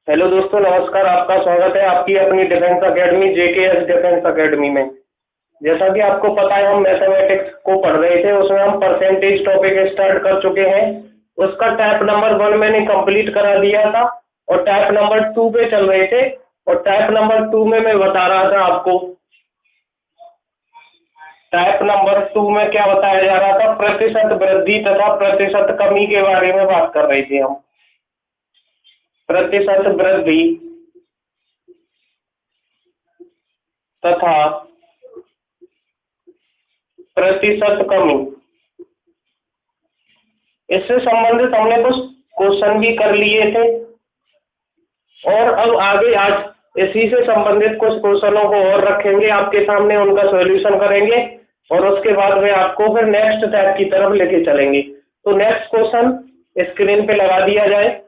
Hello दोस्तों, नमस्कार। आपका स्वागत है आपकी अपनी defence academy JKS defence academy में। जैसा कि आपको पता है, हम मैथमेटिक्स को पढ़ रहे थे, उसमें हम परसेंटेज टॉपिक स्टार्ट कर चुके हैं। उसका टैप नंबर 1 मैंने कंप्लीट करा दिया था और टैप नंबर 2 पे चल रहे थे। और टैप नंबर 2 में मैं बता रहा था आपको, टैप नंबर 2 में क्या बताया जा रहा था, प्रतिशत वृद्धि तथा प्रतिशत कमी के बारे में बात कर रहे थे हम। प्रतिशत वृद्धि तथा प्रतिशत कमी, इससे संबंधित हमने कुछ क्वेश्चन भी कर लिए थे और अब आगे आज इसी से संबंधित कुछ क्वेश्चनों को और रखेंगे आपके सामने, उनका सॉल्यूशन करेंगे और उसके बाद में आपको फिर नेक्स्ट टैब की तरफ लेके चलेंगे। तो नेक्स्ट क्वेश्चन स्क्रीन पे लगा दिया जाए।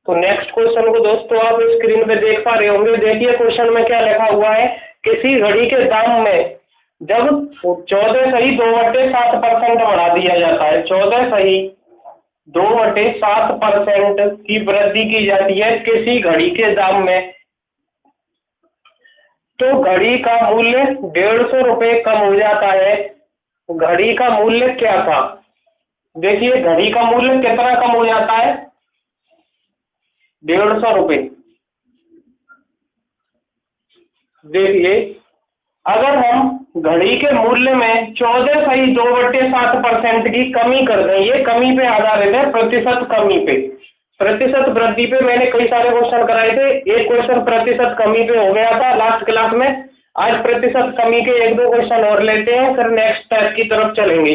तो नेक्स्ट क्वेश्चन को दोस्तों आप स्क्रीन पे देख पा रहे होंगे। देखिए क्वेश्चन में क्या लिखा हुआ है, किसी घड़ी के दाम में जब 14.2/7% बढ़ा दिया जाता है, 14.2/7% की वृद्धि की जाती है किसी घड़ी के दाम में, तो घड़ी का मूल्य 150 रुपये कम हो जाता है। घड़ी का मूल्य क्या था? देखिए घड़ी का मूल्य कितना कम हो जाता है? 150 रुपये। देखिए अगर हम घड़ी के मूल्य में 14.2/7% की कमी कर दें, ये कमी पे आधारित है, प्रतिशत कमी पे। प्रतिशत वृद्धि पे मैंने कई सारे क्वेश्चन कराए थे। एक क्वेश्चन प्रतिशत कमी पे हो गया था लास्ट क्लास में। आज प्रतिशत कमी के 1-2 क्वेश्चन और लेते हैं, फिर नेक्स्ट स्टेप की तरफ चलेंगे।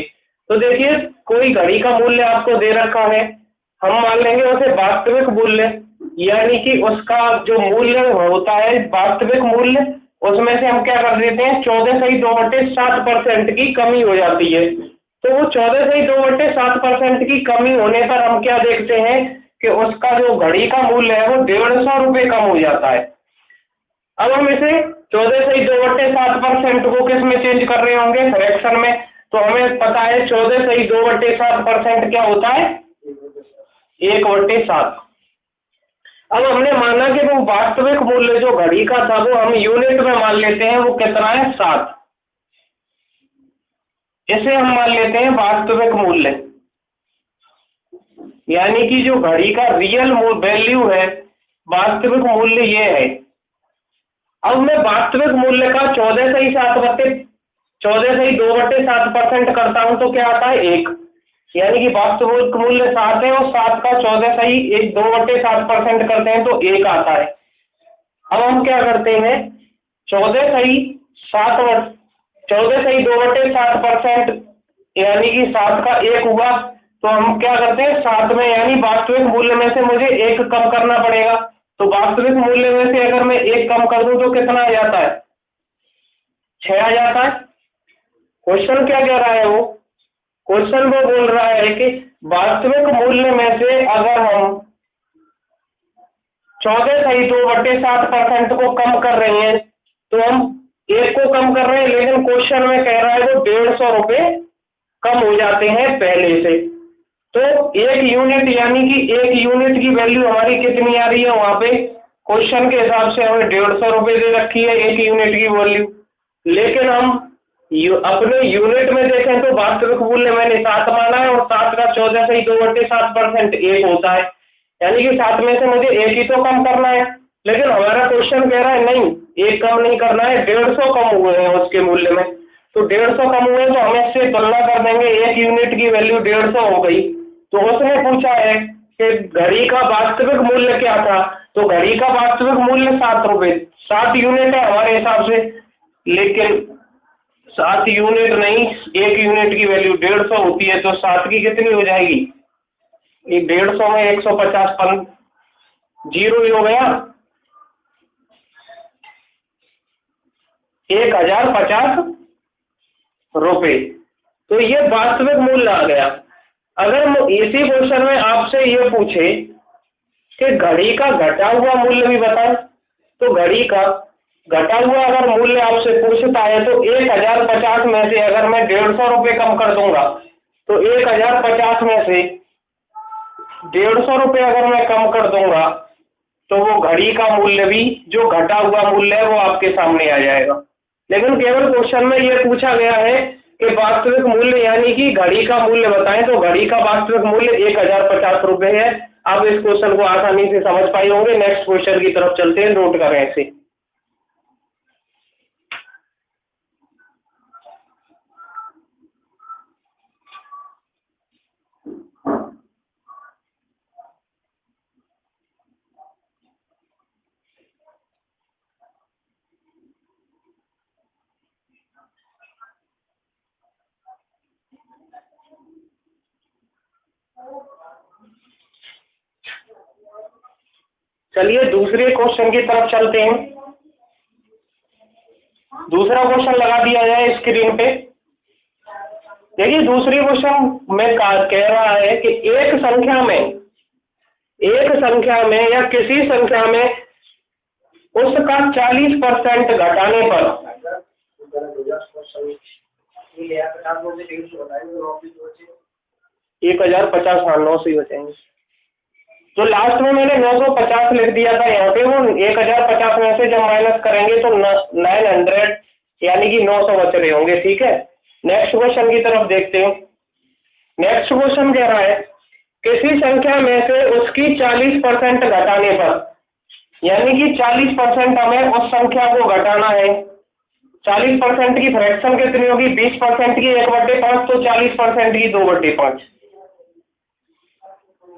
तो देखिए कोई घड़ी का मूल्य आपको दे रखा है, हम मान लेंगे उसे वास्तविक मूल्य, यानी कि उसका जो मूल्य होता है वास्तविक मूल्य, उसमें से हम क्या कर देते हैं, 14.2/7% की कमी हो जाती है। तो वो 14.2/7% की कमी होने पर हम क्या देखते हैं कि उसका जो घड़ी का मूल्य है वो 150 रुपये कम हो जाता है। अब हम इसे 14.2/7% को किस में चेंज कर रहे होंगे, फ्रैक्शन में। तो हमें पता है 14.2/7% क्या होता है, 1/7। अब हमने माना कि वो वास्तविक मूल्य जो घड़ी का था वो हम यूनिट में मान लेते हैं, वो कितना है, 7। इसे हम मान लेते हैं वास्तविक मूल्य, यानी कि जो घड़ी का रियल वैल्यू है, वास्तविक मूल्य ये है। अब मैं वास्तविक मूल्य का 14.2/7% करता हूं तो क्या आता है, 1। यानी कि वास्तविक मूल्य 7 है और 7 का 14.2/7% करते हैं तो 1 आता है। अब हम क्या करते हैं, 14.2/7% यानी कि 7 का 1 हुआ, तो हम क्या करते हैं 7 में, यानी वास्तविक मूल्य में से मुझे 1 कम करना पड़ेगा। तो वास्तविक मूल्य में से अगर मैं 1 कम कर दूं तो कितना आ जाता है, 6 आ जाता है। क्वेश्चन क्या कह रहा है, वो क्वेश्चन वो बोल रहा है कि वास्तविक मूल्य में से अगर हम 14.2/7% को कम कर रहे हैं तो हम 1 को कम कर रहे हैं, लेकिन क्वेश्चन में कह रहा है वो 150 रुपये कम हो जाते हैं पहले से। तो 1 यूनिट, यानी कि 1 यूनिट की वैल्यू हमारी कितनी आ रही है, वहां पे क्वेश्चन के हिसाब से हमें 150 रुपये दे रखी है 1 यूनिट की वैल्यू। लेकिन हम अपने यूनिट में देखें तो वास्तविक मूल्य मैंने 7 माना है और 7 का 14.2/7% 1 होता है, यानी कि 7 में से मुझे 1 ही तो कम करना है। लेकिन हमारा क्वेश्चन कह रहा है नहीं, 1 कम नहीं करना है, 150 कम हुए हैं उसके मूल्य में। तो 150 कम हुए तो हम इससे तुलना कर देंगे, 1 यूनिट की वैल्यू 150 हो गई। तो उसने पूछा है कि घड़ी का वास्तविक मूल्य क्या था, तो घड़ी का वास्तविक मूल्य 7 रुपये, 7 यूनिट है हमारे हिसाब से, लेकिन 7 यूनिट नहीं, 1 यूनिट की वैल्यू 150 होती है। तो 7 की कितनी हो जाएगी, ये 150 में 150 जीरो ही हो गया, 1050 रुपये। तो ये वास्तविक मूल्य आ गया। अगर इसी क्वेश्चन में आपसे ये पूछे कि घड़ी का घटा हुआ मूल्य भी बताएं, तो घड़ी का घटा हुआ अगर मूल्य आपसे पूछता है तो 1050 में से अगर मैं 150 रुपये कम कर दूंगा, तो 1050 में से 150 रुपये अगर मैं कम कर दूंगा तो वो घड़ी का मूल्य भी जो घटा हुआ मूल्य है वो आपके सामने आ जाएगा। लेकिन केवल क्वेश्चन में ये पूछा गया है कि वास्तविक मूल्य यानी कि घड़ी का मूल्य बताएं, तो घड़ी का वास्तविक मूल्य 1050 रुपये है। आप इस क्वेश्चन को आसानी से समझ पाए होंगे। नेक्स्ट क्वेश्चन की तरफ चलते हैं, नोट करें इसे। चलिए दूसरे क्वेश्चन की तरफ चलते हैं। दूसरा क्वेश्चन लगा दिया जाए स्क्रीन पे। देखिए दूसरी क्वेश्चन में कह रहा है कि एक संख्या में या किसी संख्या में उसका 40% घटाने पर 1050 हाँ 9 से ही बचेंगे। तो लास्ट में मैंने 950 लिख दिया था, यहाँ पे वो 1050 में से जब माइनस करेंगे तो 900 यानी कि 900 बच रहे होंगे। ठीक है, नेक्स्ट क्वेश्चन की तरफ देखते हैं। नेक्स्ट क्वेश्चन कह रहा है किसी संख्या में से उसकी 40% घटाने पर, यानी कि 40% हमें उस संख्या को घटाना है। 40% की फ्रैक्शन कितनी होगी? 20% की 1/5, तो 40% की 2/5।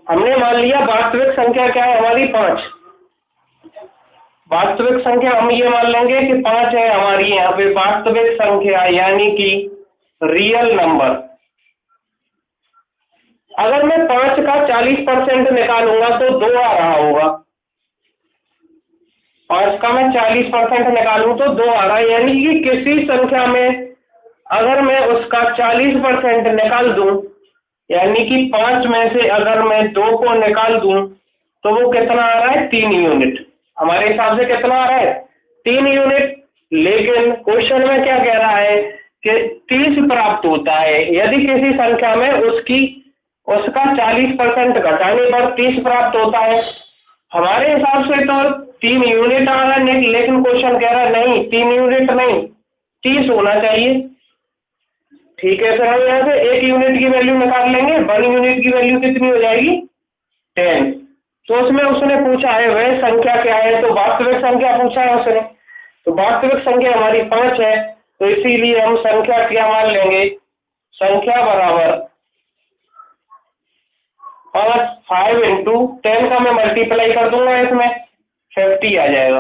हमने मान लिया वास्तविक संख्या क्या है हमारी? 5। वास्तविक संख्या हम ये मान लेंगे कि 5 है हमारी यहाँ पे वास्तविक संख्या, यानी कि रियल नंबर। अगर मैं 5 का 40% निकालूंगा तो 2 आ रहा होगा। 5 का मैं 40% निकालूं तो 2 आ रहा है, यानी कि किसी संख्या में अगर मैं उसका 40% निकाल दूं, यानी कि 5 में से अगर मैं 2 को निकाल दूं तो वो कितना आ रहा है? 3 यूनिट। हमारे हिसाब से कितना आ रहा है? 3 यूनिट। लेकिन क्वेश्चन में क्या कह रहा है कि 30 प्राप्त होता है यदि किसी संख्या में उसका 40% घटाने पर 30 प्राप्त होता है। हमारे हिसाब से तो 3 यूनिट आ रहा है, लेकिन क्वेश्चन कह रहा है नहीं 3 यूनिट नहीं 30 होना चाहिए। ठीक है, फिर हम यहाँ से 1 यूनिट की वैल्यू निकाल लेंगे। 1 यूनिट की वैल्यू कितनी हो जाएगी? 10। तो उसमें उसने पूछा है वह संख्या क्या है, तो वास्तविक संख्या पूछा है उसने। तो वास्तविक संख्या हमारी 5 है, तो इसीलिए हम संख्या क्या मान लेंगे? संख्या बराबर 5 इंटू 10 का मैं मल्टीप्लाई कर दूंगा, इसमें 50 आ जाएगा।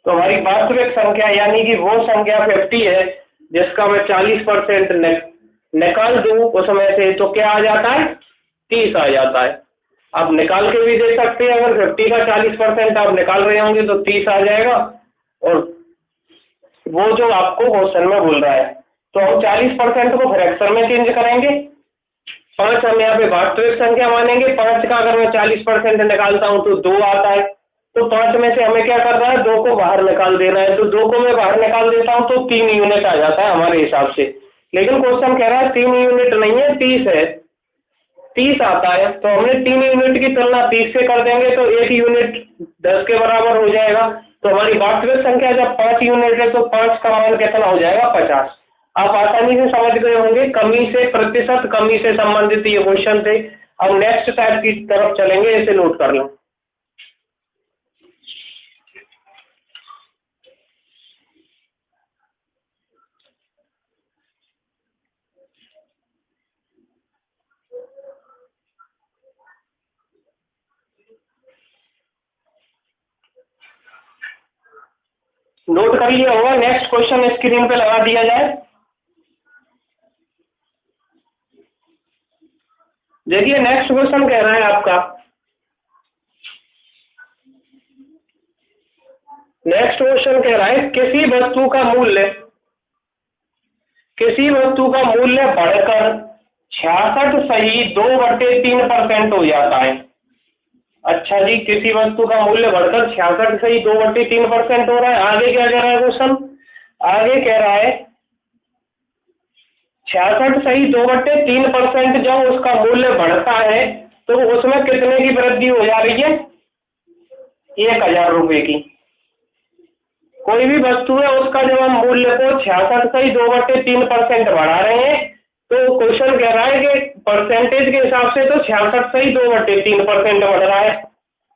तो हमारी वास्तविक संख्या यानी कि वो संख्या 50 है जिसका मैं 40% निकाल दूं उसमें से, तो क्या आ जाता है? 30 आ जाता है। आप निकाल के भी दे सकते हैं, अगर 50 का 40% आप निकाल रहे होंगे तो 30 आ जाएगा, और वो जो आपको क्वेश्चन में बोल रहा है। तो हम 40% को फ्रैक्शन में चेंज करेंगे। 5 हम यहाँ पे वास्तविक संख्या मानेंगे। 5 का अगर मैं 40% निकालता हूँ तो 2 आता है। तो 5 में से हमें क्या करना है? 2 को बाहर निकाल देना है। तो 2 को मैं बाहर निकाल देता हूँ तो 3 यूनिट आ जाता है हमारे हिसाब से। लेकिन क्वेश्चन कह रहा है 3 यूनिट नहीं है 30 है, 30 आता है। तो हमने 3 यूनिट की तुलना 30 से कर देंगे तो 1 यूनिट 10 के बराबर हो जाएगा। तो हमारी वास्तविक संख्या जब 5 यूनिट है तो 5 का मान कितना हो जाएगा? 50। आप आसानी से समझ गए होंगे, कमी से प्रतिशत कमी से संबंधित ये क्वेश्चन थे। अब नेक्स्ट टाइप की तरफ चलेंगे, इसे नोट कर लो। नोट कर लिया होगा। नेक्स्ट क्वेश्चन स्क्रीन पे लगा दिया जाए। देखिए नेक्स्ट क्वेश्चन कह रहा है आपका, नेक्स्ट क्वेश्चन कह रहा है किसी वस्तु का मूल्य बढ़कर 66 सही 2/3% हो जाता है। अच्छा जी, किसी वस्तु का मूल्य बढ़कर 66 सही 2/3% हो रहा है। आगे क्या कह रहा है क्वेश्चन? आगे कह रहा है 66 सही 2/3% जब उसका मूल्य बढ़ता है तो उसमें कितने की वृद्धि हो जा रही है? 1000 रुपए की। कोई भी वस्तु है उसका जब हम मूल्य को 66 सही 2/3% बढ़ा रहे हैं तो क्वेश्चन कह रहा है कि परसेंटेज के हिसाब से तो 66 सही 2/3% बढ़ रहा है,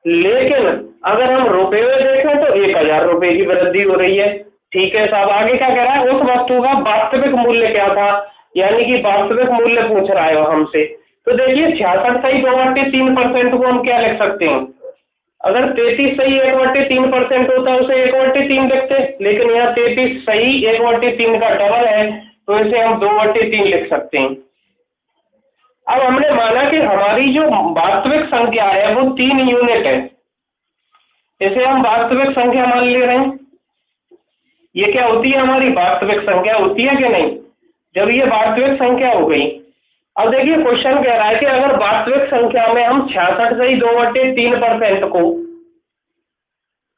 लेकिन अगर हम रुपए में देखें तो 1000 रुपए की वृद्धि हो रही है। ठीक है साहब, आगे क्या कह रहा है? उस वस्तु का वास्तविक मूल्य क्या था, यानी कि वास्तविक मूल्य पूछ रहा है हमसे। तो देखिए 66 सही 2/3% को हम क्या लिख सकते हैं? अगर 33 सही 1/3% होता है उसे 1/3 लिखते, लेकिन यहाँ 33 सही 1/3 का डबल है तो इसे हम 2/3 लिख सकते हैं। अब हमने माना कि हमारी जो वास्तविक संख्या है वो 3 यूनिट है, इसे हम वास्तविक संख्या मान ले रहे हैं। ये क्या होती है? हमारी वास्तविक संख्या होती है कि नहीं? जब ये वास्तविक संख्या हो गई, अब देखिए क्वेश्चन कह रहा है कि अगर वास्तविक संख्या में हम 66 सही 2/3% को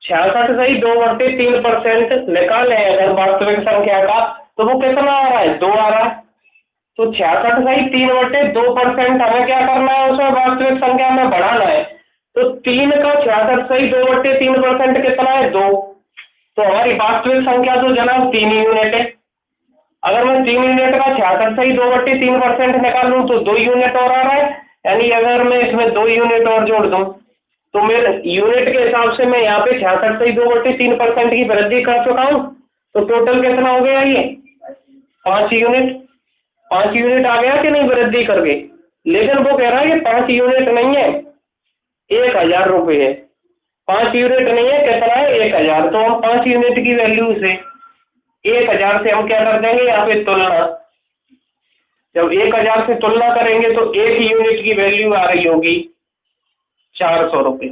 66 सही 2/3% निकालें अगर वास्तविक संख्या का, तो वो कितना आ रहा है? 2 आ रहा है। तो 66 सही 3/2% हमें क्या करना है? उसमें वास्तविक संख्या में बढ़ाना है। तो 3 का 66 सही 2/3% कितना है? 2। तो हमारी वास्तविक संख्या तो जनाब 3 यूनिट है। अगर मैं 3 यूनिट का 66 सही 2/3% निकालूं तो 2 यूनिट और आ रहा है, यानी अगर मैं इसमें 2 यूनिट और जोड़ दूं तो मेरे यूनिट के हिसाब से मैं यहाँ पे 66 सही 2/3% की वृद्धि कर चुका हूँ। तो टोटल कितना हो गया? ये 5 यूनिट। 5 यूनिट आ गया कि नहीं वृद्धि करके? लेकिन वो कह रहा है कि 5 यूनिट नहीं है, 1000 रुपए है। 5 यूनिट नहीं है, कितना है? 1000। तो हम 5 यूनिट की वैल्यू से 1000 से हम क्या कर देंगे? यहाँ पे तुलना। जब 1000 से तुलना करेंगे तो 1 यूनिट की वैल्यू आ रही होगी 400 रुपए।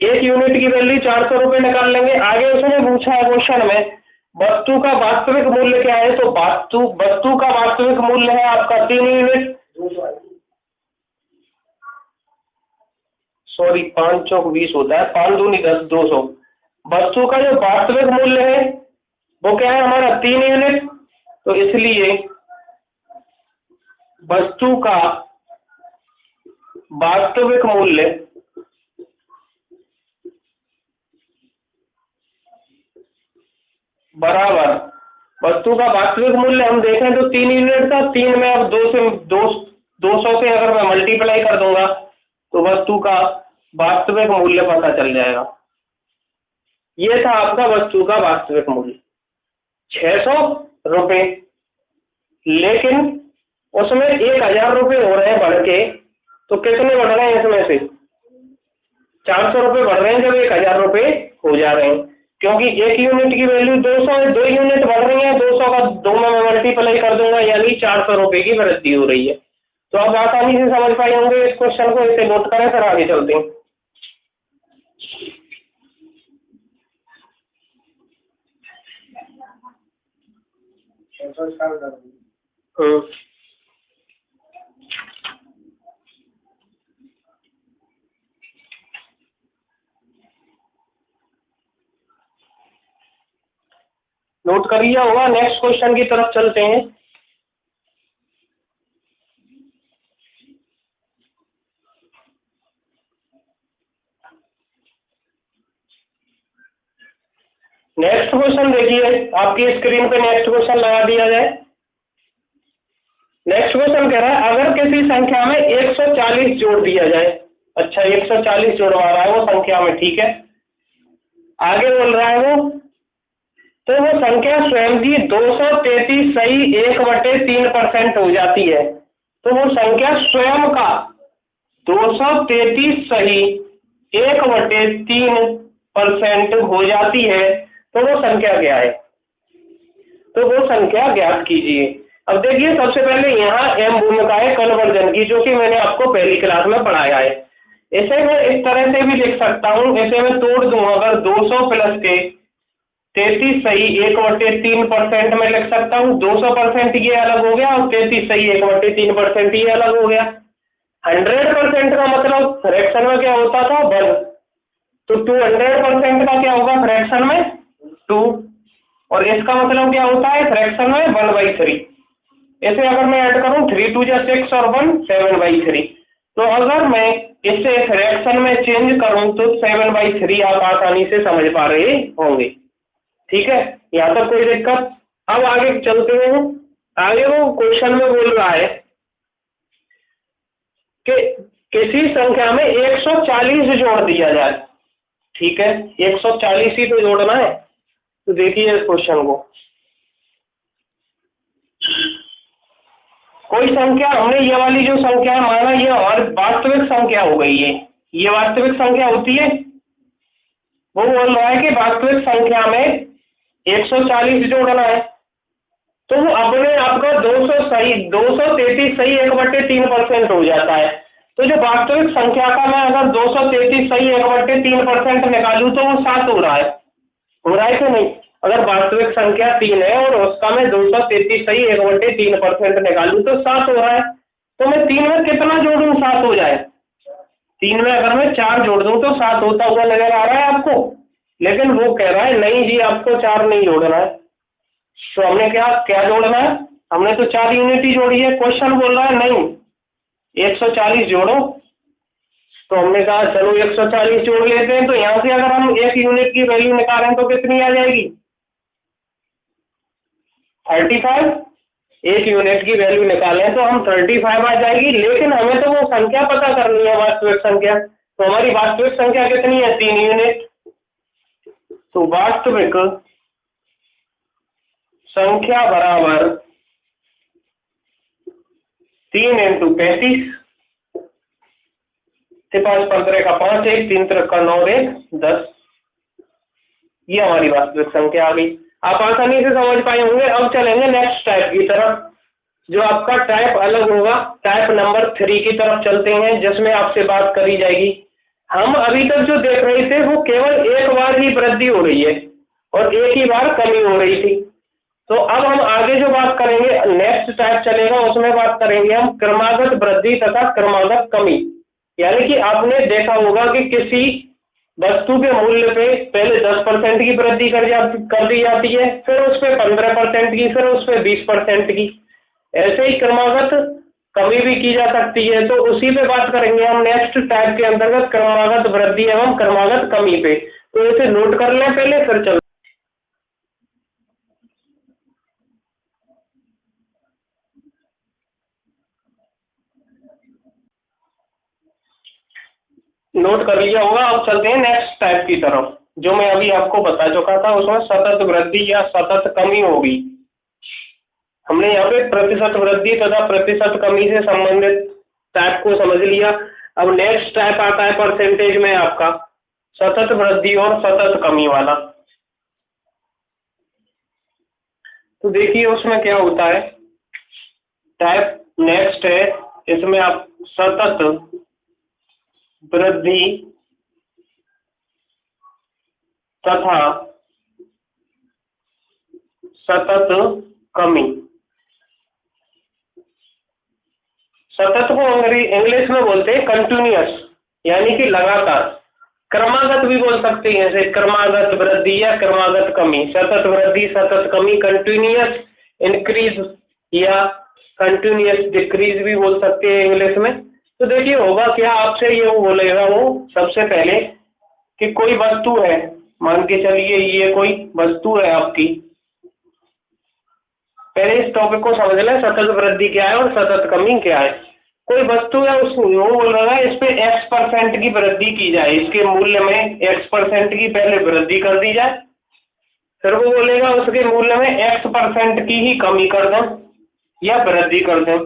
1 यूनिट की वैल्यू 400 रुपए निकाल लेंगे। आगे उसने पूछा है क्वेश्चन में वस्तु का वास्तविक मूल्य क्या है? तो वस्तु का वास्तविक मूल्य है आपका 3 यूनिट। सॉरी, 5 चौक 20 होता है, 5 दूनी 10, 200। वस्तु का जो वास्तविक मूल्य है वो क्या है हमारा? 3 यूनिट। तो इसलिए वस्तु का वास्तविक मूल्य बराबर, वस्तु का वास्तविक मूल्य हम देखें तो 3 यूनिट था। 3 में अब 200 से अगर मैं मल्टीप्लाई कर दूंगा तो वस्तु का वास्तविक मूल्य पता चल जाएगा। ये था आपका वस्तु का वास्तविक मूल्य 600 रुपए, लेकिन उसमें 1000 रुपए हो रहे हैं बढ़ के, तो कितने बढ़ रहे हैं इसमें से? 400 रुपए बढ़ रहे हैं जब 1000 रुपए हो जा रहे हैं, क्योंकि 1 यूनिट की वैल्यू 200 है, 2 यूनिट बढ़ रही है, 200 का 2 में मैं मल्टीप्लाई कर दूंगा यानी 400 रुपए की वृद्धि हो रही है। तो आप आसानी से समझ पाए होंगे इस क्वेश्चन को। इसे नोट करें, फिर आगे चलते हैं। नोट कर लिया होगा। नेक्स्ट क्वेश्चन की तरफ चलते हैं। नेक्स्ट क्वेश्चन देखिए, आपकी स्क्रीन पे नेक्स्ट क्वेश्चन लगा दिया जाए। नेक्स्ट क्वेश्चन कह रहा है अगर किसी संख्या में 140 जोड़ दिया जाए। अच्छा, 140 जोड़वा रहा है वो संख्या में, ठीक है। आगे बोल रहा है वो, तो वो संख्या स्वयं जी 233 सही 1/3% हो जाती है। तो वो संख्या स्वयं का 233 सही 1/3% हो जाती है, तो वो संख्या क्या है? तो वो संख्या ज्ञात कीजिए। अब देखिए सबसे पहले यहाँ एम भूमिका है कन्वर्जन की, जो कि मैंने आपको पहली क्लास में पढ़ाया है। इसे मैं इस तरह से भी लिख सकता हूँ, इसे मैं तोड़ दूंगा। अगर 200 प्लस के 33 सही 1/3% में लिख सकता हूँ। 200% ये अलग हो गया और 33 सही 1/3% ये अलग हो गया। 100% का मतलब फ्रैक्शन में क्या होता था 1, तो 200% का क्या होगा फ्रैक्शन में 2, और इसका मतलब क्या होता है फ्रैक्शन में 1/3। इसे अगर मैं ऐड करूं 3 2 जा 6 और 1 7/3, तो अगर मैं इसे फ्रैक्शन में चेंज करूं तो 7/3 आप आसानी से समझ पा रहे होंगे। ठीक है, यहाँ तक कोई दिक्कत? अब आगे चलते हैं। आगे वो क्वेश्चन में बोल रहा है कि किसी संख्या में 140 जोड़ दिया जाए। ठीक है, 140 ही तो जोड़ना है। तो देखिए इस क्वेश्चन को, कोई संख्या, हमने ये वाली जो संख्या है माना ये हमारी वास्तविक संख्या हो गई है, ये वास्तविक संख्या होती है। वो बोल रहा है कि वास्तविक संख्या में 140 जोड़ना है, तो वो अपने आप का 233 सही 1/3% हो जाता है। तो जो वास्तविक संख्या का मैं अगर 233 सही 1/3% निकालूं तो वो 7 हो रहा है कि नहीं? अगर वास्तविक संख्या 3 है और उसका मैं 233 सही 1/3% निकालूं तो 7 हो रहा है। तो मैं 3 में कितना जोड़ूं 7 हो जाए? 3 में अगर मैं 4 जोड़ दूं तो 7 होता हुआ नजर आ रहा है आपको, लेकिन वो कह रहा है नहीं जी आपको 4 नहीं जोड़ना है। तो हमने क्या जोड़ना है? हमने तो 4 यूनिट ही जोड़ी है। क्वेश्चन बोल रहा है नहीं 140 जोड़ो, तो हमने कहा चलो 140 जोड़ लेते हैं। तो यहाँ से अगर हम 1 यूनिट की वैल्यू निकालें तो कितनी आ जाएगी? 35। 1 यूनिट की वैल्यू निकालें तो हम 35 आ जाएगी, लेकिन हमें तो वो संख्या पता करनी है, वास्तविक संख्या। तो हमारी वास्तविक संख्या कितनी है? 3 यूनिट। तो वास्तविक संख्या बराबर 3 × 35, 5 15 का 5 1 3 3 का 9 1 10। ये हमारी वास्तविक संख्या आ गई। आप आसानी से समझ पाए होंगे। अब चलेंगे नेक्स्ट टाइप की तरफ, जो आपका टाइप अलग होगा। टाइप नंबर 3 की तरफ चलते हैं, जिसमें आपसे बात करी जाएगी। हम अभी तक जो देख रहे थे वो केवल एक बार ही वृद्धि हो रही है और एक ही बार कमी हो रही थी। तो अब हम आगे जो बात करेंगे, नेक्स्ट टाइप चलेगा, उसमें बात करेंगे हम क्रमागत वृद्धि तथा क्रमागत कमी। यानी कि आपने देखा होगा कि किसी वस्तु के मूल्य पे पहले 10% की वृद्धि कर दी जाती है, फिर उस पर 15% की, फिर उस पर 20% की। ऐसे ही क्रमागत कमी भी की जा सकती है। तो उसी पे बात करेंगे हम नेक्स्ट टाइप के अंतर्गत, क्रमागत वृद्धि एवं क्रमागत कमी पे। तो इसे नोट कर लें पहले, फिर चल नोट कर लिया होगा। अब चलते हैं नेक्स्ट टाइप की तरफ, जो मैं अभी आपको बता चुका था। उसमें सतत वृद्धि या सतत कमी होगी। हमने यहाँ पे प्रतिशत वृद्धि तथा प्रतिशत कमी से संबंधित टाइप को समझ लिया। अब नेक्स्ट टाइप आता है परसेंटेज में आपका सतत वृद्धि और सतत कमी वाला। तो देखिए उसमें क्या होता है। टाइप नेक्स्ट है, इसमें आप सतत वृद्धि तथा सतत कमी। सतत को इंग्लिश में बोलते हैं कंटिन्यूअस, यानी कि लगातार। क्रमागत भी बोल सकते हैं, जैसे क्रमागत वृद्धि या क्रमागत कमी। सतत वृद्धि सतत कमी, कंटिन्यूअस इंक्रीज या कंटिन्यूअस डिक्रीज भी बोल सकते हैं इंग्लिश में। तो देखिए होगा क्या, आपसे ये बोलेगा वो सबसे पहले कि कोई वस्तु है, मान के चलिए ये कोई वस्तु है आपकी। पहले इस टॉपिक को समझ लें, सतत वृद्धि क्या है और सतत कमी क्या है। कोई वस्तु है, उस वो बोल रहा है इस पे X% की वृद्धि की जाए, इसके मूल्य में X% की पहले वृद्धि कर दी जाए, फिर वो बोलेगा उसके मूल्य में X% की ही कमी कर दें या वृद्धि कर दें।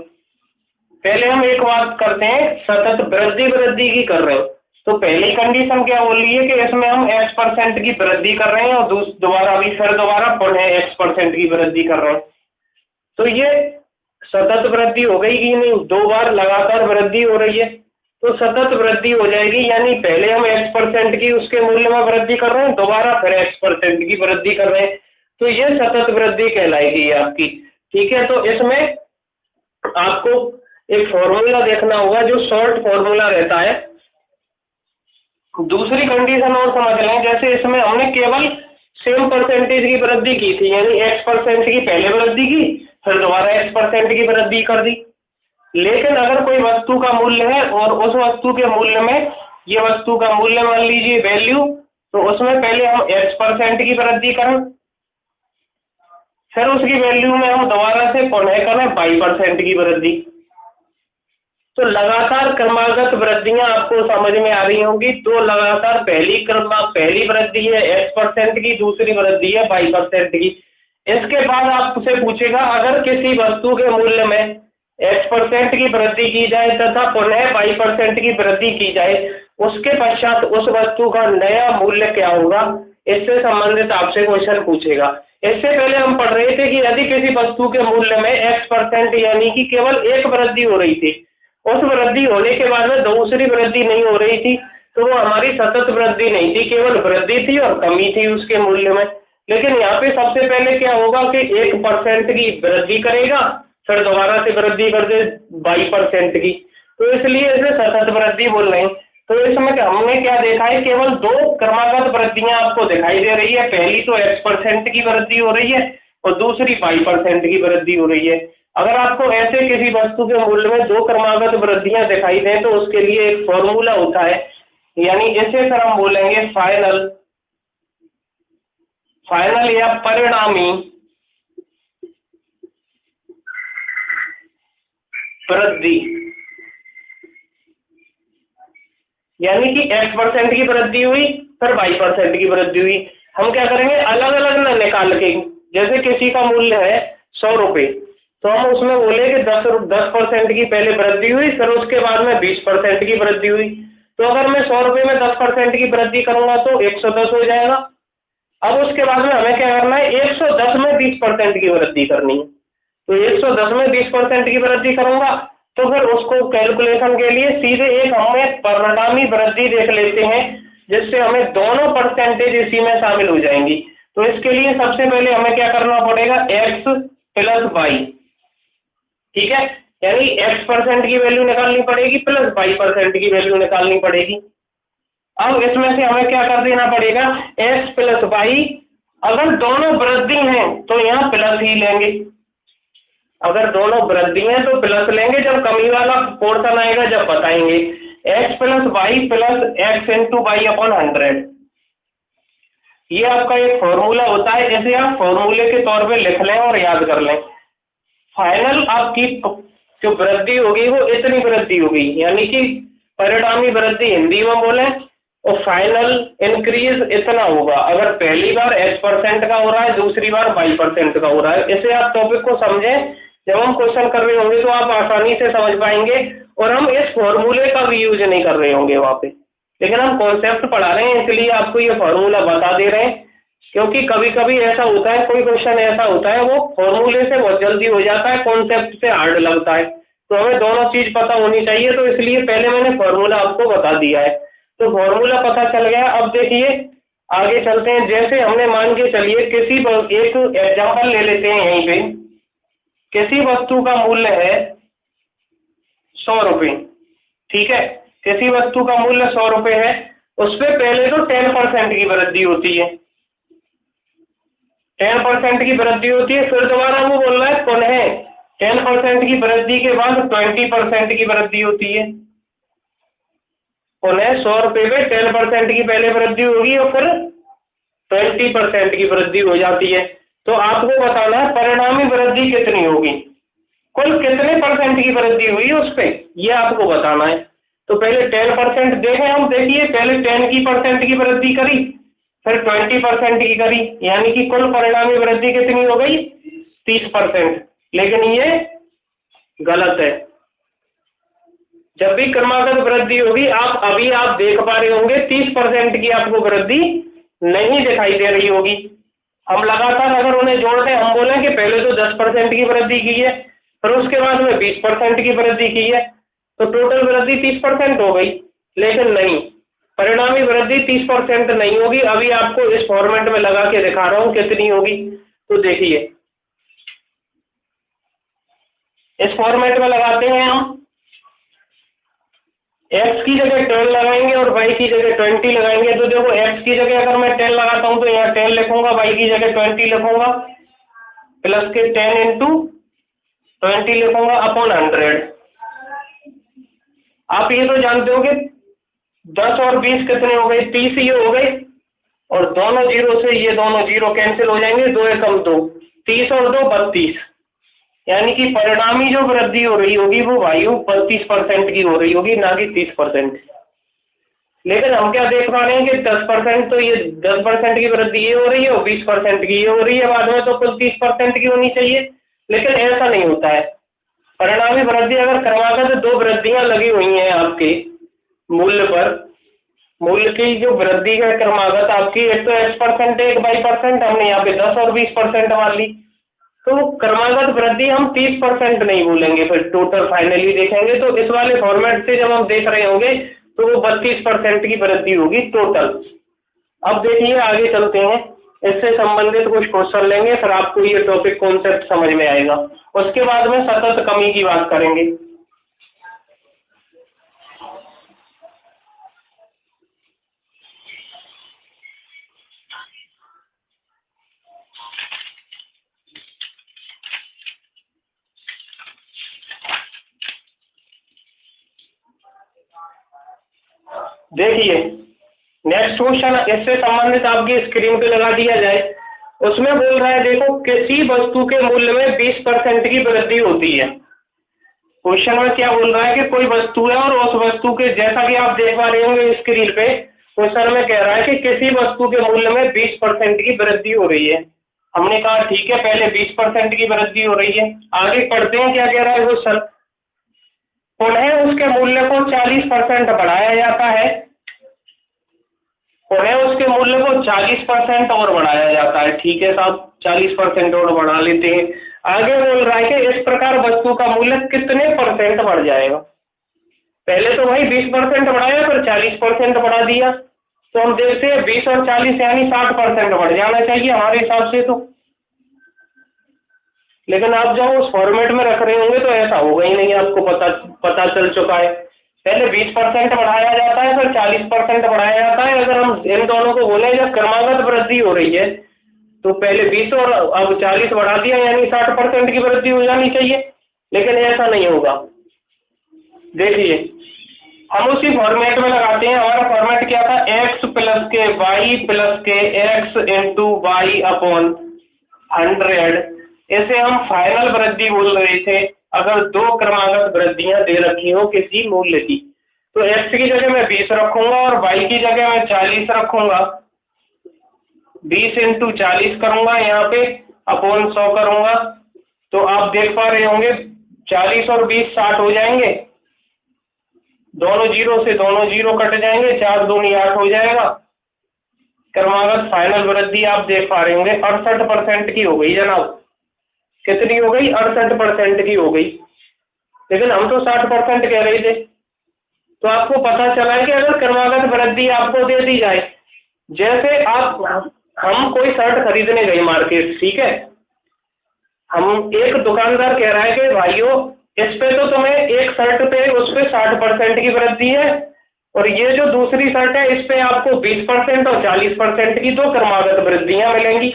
पहले हम एक बात करते हैं, सतत वृद्धि की कर रहे हैं, तो पहली कंडीशन क्या बोल रही है कि इसमें हम X% की वृद्धि कर रहे हैं और दोबारा पुनः X% की वृद्धि कर रहे हैं। तो ये सतत वृद्धि हो गई कि नहीं? 2 बार लगातार वृद्धि हो रही है। तो सतत वृद्धि हो जाएगी, यानी पहले हम x% की उसके मूल्य में वृद्धि कर रहे हैं, दोबारा फिर x% की वृद्धि कर रहे हैं, तो ये सतत वृद्धि कहलाएगी आपकी। ठीक है, तो इसमें आपको एक फॉर्मूला देखना होगा जो शॉर्ट फॉर्मूला रहता है। दूसरी कंडीशन और समझ लें, जैसे इसमें हमने केवल सेम परसेंटेज की वृद्धि की थी, यानी x% की पहले वृद्धि की, फिर दोबारा x% की वृद्धि कर दी। लेकिन अगर कोई वस्तु का मूल्य है और उस वस्तु के मूल्य में, ये वस्तु का मूल्य मान लीजिए वैल्यू, तो उसमें पहले हम x% की वृद्धि करें, फिर उसकी वैल्यू में हम दोबारा से पुनः करें y% की वृद्धि। तो लगातार क्रमागत वृद्धियां आपको समझ में आ रही होंगी। तो लगातार पहली वृद्धि है x% की, दूसरी वृद्धि है y% की। इसके बाद आपसे पूछेगा अगर किसी वस्तु के मूल्य में x% की वृद्धि की जाए तथा पुनः y% की वृद्धि की जाए, उसके पश्चात उस वस्तु का नया मूल्य क्या होगा, इससे संबंधित आपसे क्वेश्चन पूछेगा। इससे पहले हम पढ़ रहे थे कि यदि किसी वस्तु के मूल्य में x% यानी कि केवल एक वृद्धि हो रही थी, उस वृद्धि होने के बाद में दूसरी वृद्धि नहीं हो रही थी, तो वो हमारी सतत वृद्धि नहीं थी, केवल वृद्धि थी और कमी थी उसके मूल्य में। लेकिन यहाँ पे सबसे पहले क्या होगा कि 1% की वृद्धि करेगा, फिर दोबारा से वृद्धि कर दे 22% की, तो इसलिए इसे सतत वृद्धि बोल रहे हैं। तो इसमें हमने क्या देखा है, केवल दो क्रमागत वृद्धियां आपको दिखाई दे रही है। पहली तो x% की वृद्धि हो रही है और दूसरी y% की वृद्धि हो रही है। अगर आपको ऐसे किसी वस्तु के मूल्य में दो क्रमागत वृद्धियां दिखाई दें तो उसके लिए एक फॉर्मूला होता है, यानी इसे फिर हम बोलेंगे फाइनल या परिणामी वृद्धि, यानी कि x% की वृद्धि हुई फिर y% की वृद्धि हुई। हम क्या करेंगे, अलग अलग ना निकाल के, जैसे किसी का मूल्य है 100 रुपए, तो हम उसमें बोले कि 10% की पहले वृद्धि हुई, फिर उसके बाद में 20% की वृद्धि हुई। तो अगर मैं 100 रुपए में 10% की वृद्धि करूंगा तो 110 हो जाएगा। अब उसके बाद में हमें क्या करना है, 110 में 20% की वृद्धि करनी है। तो 110 में 20% की वृद्धि करूंगा, तो फिर उसको कैलकुलेशन के लिए सीधे एक हमें परिणामी वृद्धि देख लेते हैं, जिससे हमें दोनों परसेंटेज इसी में शामिल हो जाएंगी। तो इसके लिए सबसे पहले हमें क्या करना पड़ेगा, x प्लस y, ठीक है, यानी x% की वैल्यू निकालनी पड़ेगी प्लस y% की वैल्यू निकालनी पड़ेगी। अब इसमें से हमें क्या कर देना पड़ेगा, x प्लस y, अगर दोनों वृद्धि हैं तो यहाँ प्लस ही लेंगे, अगर दोनों वृद्धि हैं तो प्लस लेंगे, जब कमी वाला पोर्शन आएगा जब बताएंगे। x plus y plus x into y upon 100, ये आपका एक फॉर्मूला होता है, इसे आप फॉर्मूले के तौर पे लिख लें और याद कर लें। फाइनल आपकी जो वृद्धि होगी वो इतनी वृद्धि होगी, यानी कि परिणामी वृद्धि हिंदी में बोले, और फाइनल इंक्रीज इतना होगा। अगर पहली बार x% का हो रहा है, दूसरी बार y% का हो रहा है। इसे आप टॉपिक को समझें, जब हम क्वेश्चन कर रहे होंगे तो आप आसानी से समझ पाएंगे, और हम इस फॉर्मूले का भी यूज नहीं कर रहे होंगे वहां पे, लेकिन हम कॉन्सेप्ट पढ़ा रहे हैं, इसलिए आपको ये फॉर्मूला बता दे रहे हैं। क्योंकि कभी कभी ऐसा होता है, कोई क्वेश्चन ऐसा होता है वो फॉर्मूले से बहुत जल्दी हो जाता है, कॉन्सेप्ट से हार्ड लगता है, तो हमें दोनों चीज पता होनी चाहिए। तो इसलिए पहले मैंने फॉर्मूला आपको बता दिया है, तो फॉर्मूला पता चल गया। अब देखिए आगे चलते हैं। जैसे हमने मान के चलिए किसी एक एग्जांपल ले लेते हैं, यहीं पे किसी वस्तु का मूल्य है 100 रुपए, ठीक है, किसी वस्तु का मूल्य 100 रुपए है, उस पर पहले तो 10% की वृद्धि होती है, 10% की वृद्धि होती है, फिर दोबारा वो बोल रहा है पुनः 10% की वृद्धि के बाद 20% की वृद्धि होती है। पुनः 100 रुपए में 10% की पहले वृद्धि होगी और फिर 20% की वृद्धि हो जाती है। तो आपको बताना है परिणामी वृद्धि कितनी होगी, कुल कितने परसेंट की वृद्धि हुई उस पर, ये आपको बताना है। तो पहले 10% देखें हम, देखिए पहले 10% की वृद्धि करी, फिर 20% की करी, यानी कि कुल परिणामी वृद्धि कितनी हो गई, 30%। लेकिन ये गलत है। जब भी क्रमागत वृद्धि होगी, आप देख पा रहे होंगे 30% की आपको वृद्धि नहीं दिखाई दे रही होगी। हम लगातार अगर उन्हें जोड़ दें, हम बोलें कि पहले तो 10% की वृद्धि की है, फिर उसके बाद में 20% की वृद्धि की है, तो टोटल वृद्धि 30% हो गई, लेकिन नहीं, परिणामी वृद्धि 30% नहीं होगी। अभी आपको इस फॉर्मेट में लगा के दिखा रहा हूं कितनी होगी। तो देखिए, इस फॉर्मेट में लगाते हैं हम, x की जगह 10 लगाएंगे और y की जगह 20 लगाएंगे। तो देखो, x की जगह अगर मैं 10 लगाता हूं तो यहाँ 10 लिखूंगा, y की जगह 20 लिखूंगा, प्लस के 10 इंटू 20 लिखूंगा अपॉन 100। आप ये तो जानते हो कि 10 और 20 कितने हो गए, 30 ये हो गए, और दोनों जीरो से ये दोनों जीरो कैंसिल हो जाएंगे, 2 एकम 2, 30 और 2 32, यानी कि परिणामी जो वृद्धि हो रही होगी वो वायु 32% की हो रही होगी, ना कि 30%। लेकिन हम क्या देख पा रहे हैं कि 10% तो ये 10% की वृद्धि ये हो रही है और 20% की ये हो रही है, बाद में तो कुल 30% की होनी चाहिए, लेकिन ऐसा नहीं होता है। परिणामी वृद्धि अगर क्रमागत 2 वृद्धियां लगी हुई हैं आपके मूल्य पर, मूल्य की जो वृद्धि है क्रमागत आपकी, एक तो x%, एक y%, हमने यहाँ पे 10 और 20% मान ली, तो क्रमागत वृद्धि हम 30% नहीं बोलेंगे, फिर टोटल फाइनली देखेंगे तो इस वाले फॉर्मेट से जब हम देख रहे होंगे तो वो 32% की वृद्धि होगी टोटल। अब देखिए आगे चलते हैं, इससे संबंधित कुछ क्वेश्चन लेंगे, फिर आपको ये टॉपिक कॉन्सेप्ट समझ में आएगा। उसके बाद में सतत कमी की बात करेंगे। देखिए, नेक्स्ट क्वेश्चन इससे संबंधित आपकी स्क्रीन पे लगा दिया जाए। उसमें बोल रहा है, देखो, किसी वस्तु के मूल्य में 20% की वृद्धि होती है। क्वेश्चन में क्या बोल रहा है कि कोई वस्तु है और उस वस्तु के, जैसा कि आप देख पा रहे होंगे स्क्रीन पे, क्वेश्चन में कह रहा है कि किसी वस्तु के मूल्य में 20% की वृद्धि हो रही है। हमने कहा ठीक है, पहले 20% की वृद्धि हो रही है, आगे पढ़ते हैं क्या कह रहा है क्वेश्चन। पुनः उसके मूल्य को 40% बढ़ाया जाता है, पुनः उसके मूल्य को 40% और बढ़ाया जाता है। ठीक है साहब, 40% और बढ़ा लेते हैं। आगे बोल रहा है कि इस प्रकार वस्तु का मूल्य कितने परसेंट बढ़ जाएगा। पहले तो भाई 20% बढ़ाया, फिर 40% बढ़ा दिया, तो हम देखते हैं 20 और 40 यानी 60% बढ़ जाना चाहिए हमारे हिसाब से तो। लेकिन आप जब उस फॉर्मेट में रख रहे होंगे तो ऐसा होगा ही नहीं, आपको पता चल चुका है। पहले 20% बढ़ाया जाता है, फिर 40% बढ़ाया जाता है। अगर हम इन दोनों को बोले जब क्रमागत वृद्धि हो रही है तो पहले 20 और अब 40 बढ़ा दिया, यानी 60% की वृद्धि हो जानी चाहिए, लेकिन ऐसा नहीं होगा। देखिए, हम उसी फॉर्मेट में लगाते हैं। हमारा फॉर्मेट क्या था, x प्लस के वाई प्लस के एक्स इंटू वाई अपॉन 100। इसे हम फाइनल वृद्धि बोल रहे थे अगर 2 क्रमागत वृद्धियां दे रखी हो किसी मूल्य की। तो x की जगह मैं 20 रखूंगा और y की जगह मैं 40 रखूंगा, 20 इंटू 40 करूंगा यहाँ पे, अपॉन 100 करूंगा। तो आप देख पा रहे होंगे 40 और 20 60 हो जाएंगे, दोनों जीरो से दोनों जीरो कट जाएंगे, 4 दूनी 8 हो जाएगा। क्रमागत फाइनल वृद्धि आप देख पा रहे होंगे 68% की हो गई जनाब। कितनी हो गई, 68% की हो गई, लेकिन हम तो 60% कह रहे थे। तो आपको पता चला है कि अगर क्रमागत वृद्धि आपको दे दी जाए, जैसे हम कोई शर्ट खरीदने गए मार्केट, ठीक है, हम एक दुकानदार कह रहा है कि भाइयों इस पे तो तुम्हें एक शर्ट पे उस पे 60% की वृद्धि है, और ये जो दूसरी शर्ट है इस पे आपको 20% और 40% की 2 क्रमागत वृद्धियां मिलेंगी।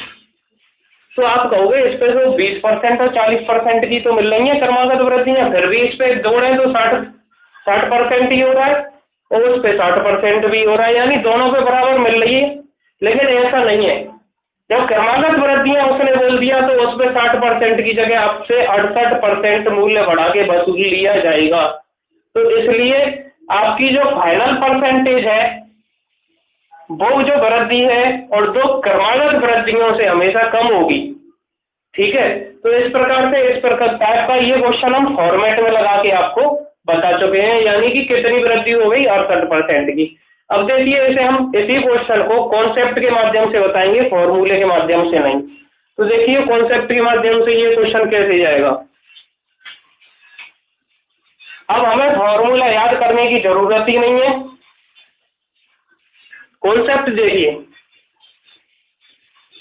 तो आप कहोगे इस पे तो 20% और 40% की तो मिल रही है क्रमागत वृद्धियां, फिर भी इस पे जोड़े तो 60% ही हो रहा है और उस पे 60% भी हो रहा है, यानी दोनों पे बराबर मिल रही है। लेकिन ऐसा नहीं है, जब क्रमागत वृद्धियां उसने बोल दिया तो उस पे 60% की जगह आपसे 68% मूल्य बढ़ा के वसूल लिया जाएगा। तो इसलिए आपकी जो फाइनल परसेंटेज है वो जो वृद्धि है और 2 क्रमागत वृद्धियों से हमेशा कम होगी। ठीक है, तो इस प्रकार से इस प्रकार टाइप का ये क्वेश्चन हम फॉर्मेट में लगा के आपको बता चुके हैं, यानी कि कितनी वृद्धि हो गई, 68% की। अब देखिए, इसे हम इसी क्वेश्चन को कॉन्सेप्ट के माध्यम से बताएंगे, फॉर्मूले के माध्यम से नहीं। तो देखिए कॉन्सेप्ट के माध्यम से ये क्वेश्चन कैसे जाएगा। अब हमें फॉर्मूला याद करने की जरूरत ही नहीं है। कॉन्सेप्ट देखिए,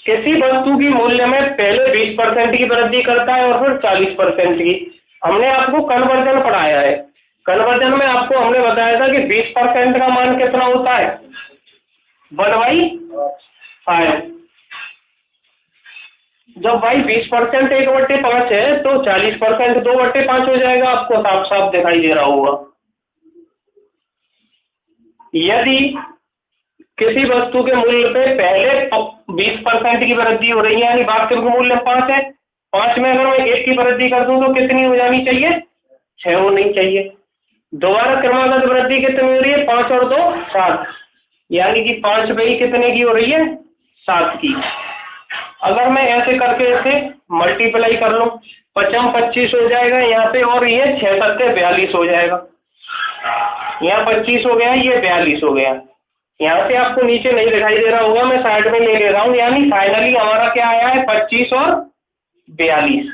किसी वस्तु की मूल्य में पहले 20% की वृद्धि करता है और फिर 40% की। हमने आपको कन्वर्जन पढ़ाया है। कन्वर्जन में आपको हमने बताया था कि 20% का मान कितना होता है, 1/5। जब भाई 20% 1/5 है तो 40% 2/5 हो जाएगा। आपको साफ साफ दिखाई दे रहा होगा। यदि किसी वस्तु के मूल्य पे पहले 20% की वृद्धि हो रही है, यानी वास्तविक मूल्य 5 है, 5 में अगर मैं 1 की वृद्धि कर दूं तो कितनी हो जानी चाहिए, 6 होनी चाहिए। दोबारा क्रमागत वृद्धि कितनी हो रही है, 5 और 2 7, यानी कि 5 बई कितने की हो रही है, 7 की। अगर मैं ऐसे करके इसे मल्टीप्लाई कर लूं, 5 25 हो जाएगा यहाँ पे, और ये 6 7 42 हो जाएगा। यहाँ 25 हो गया, ये 42 हो गया। यहाँ से आपको नीचे नहीं दिखाई दे रहा होगा, मैं साइड में ले रहा हूँ। यानी फाइनली हमारा क्या आया है, 25 और 42।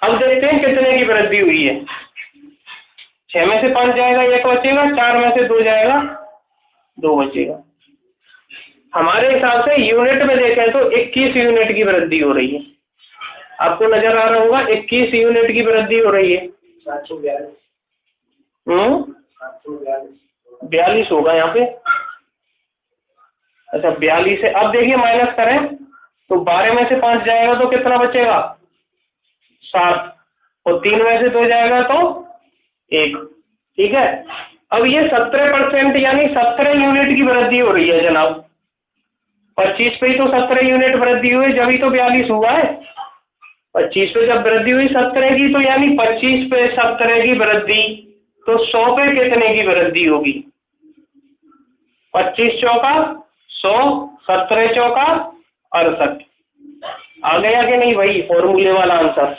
अब देखते हैं कितने की वृद्धि हुई है। 6 में से 5 जाएगा, 1 बचेगा, 4 में से 2 जाएगा, 2 बचेगा। हमारे हिसाब से यूनिट में देखें तो 21 यूनिट की वृद्धि हो रही है। आपको नजर आ रहा होगा 21 यूनिट की वृद्धि हो रही है। 42 होगा यहाँ पे। अच्छा 42 है। अब देखिए माइनस करें तो 12 में से 5 जाएगा तो कितना बचेगा, 7, और 3 में से 2 जाएगा तो 1। ठीक है। अब ये 17% यानी 17 यूनिट की वृद्धि हो रही है जनाब। 25 पे ही तो 17 यूनिट वृद्धि हुई, जब ही तो 42 हुआ है। 25 पे जब वृद्धि हुई 17 की, तो यानी 25 पे 17 की वृद्धि, तो 100 पे कितने की वृद्धि होगी, 25 चौका 100, 17 चौका 68। आ गया कि नहीं भाई फॉर्मूले वाला आंसर?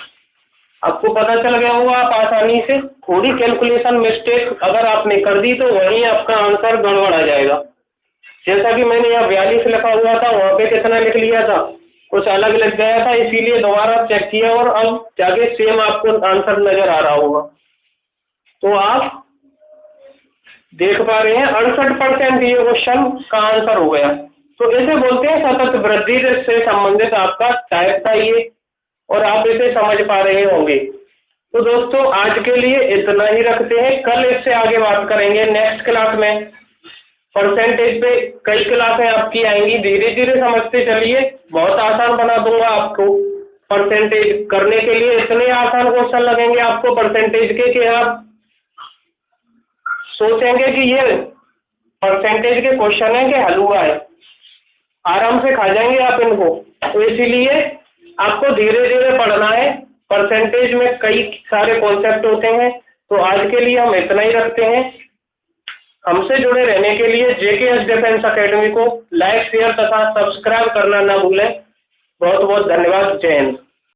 आपको पता चल गया होगा। आप आसानी से थोड़ी कैलकुलेशन मिस्टेक अगर आपने कर दी तो वहीं आपका आंसर गड़बड़ आ जाएगा। जैसा कि मैंने यहाँ 42 लिखा हुआ था, वहां पे कितना लिख लिया था, कुछ अलग लिख गया था, इसीलिए दोबारा चेक किया और अब जाके सेम आपको आंसर नजर आ रहा होगा। तो आप देख पा रहे हैं 68% ये क्वेश्चन का आंसर हो गया। तो इसे बोलते हैं सतत वृद्धि से संबंधित आपका टाइप था ये, और आप इसे समझ पा रहे होंगे। तो दोस्तों आज के लिए इतना ही रखते हैं, कल इससे आगे बात करेंगे नेक्स्ट क्लास में। परसेंटेज पे कई क्लासें आपकी आएंगी, धीरे धीरे समझते चलिए, बहुत आसान बना दूंगा आपको। परसेंटेज करने के लिए इतने आसान क्वेश्चन लगेंगे आपको परसेंटेज के कि आप सोचेंगे कि ये परसेंटेज के क्वेश्चन है कि हलवा है, आराम से खा जाएंगे आप इनको। तो इसीलिए आपको धीरे धीरे पढ़ना है। परसेंटेज में कई सारे कॉन्सेप्ट होते हैं। तो आज के लिए हम इतना ही रखते हैं। हमसे जुड़े रहने के लिए JKS डिफेंस अकेडमी को लाइक शेयर तथा सब्सक्राइब करना ना भूलें। बहुत बहुत धन्यवाद। जय हिंद।